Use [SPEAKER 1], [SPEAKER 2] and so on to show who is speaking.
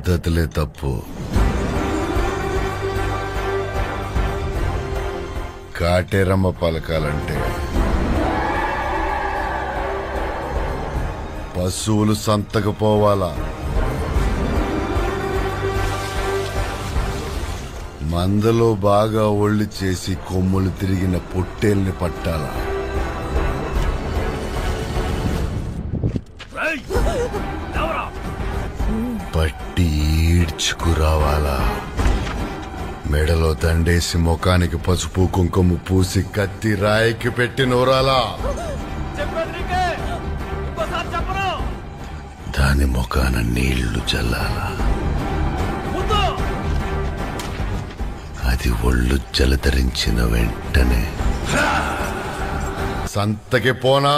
[SPEAKER 1] పద్ధతులే తప్పు. కాటేరమ్మ పలకాలంటే పశువులు సంతకు పోవాలా, మందలో బాగా ఒళ్ళు చేసి కొమ్ములు తిరిగిన పొట్టేల్ని పట్టాలా, పట్టి ఈడ్చుకురావాలా, మెడలో దండేసి ముఖానికి పసుపు కుంకుమ పూసి కత్తి రాయికి పెట్టి నూరాలా, దాని ముఖాన నీళ్లు చల్లాలా, అది ఒళ్ళు జలధరించిన వెంటనే సంతకి పోనా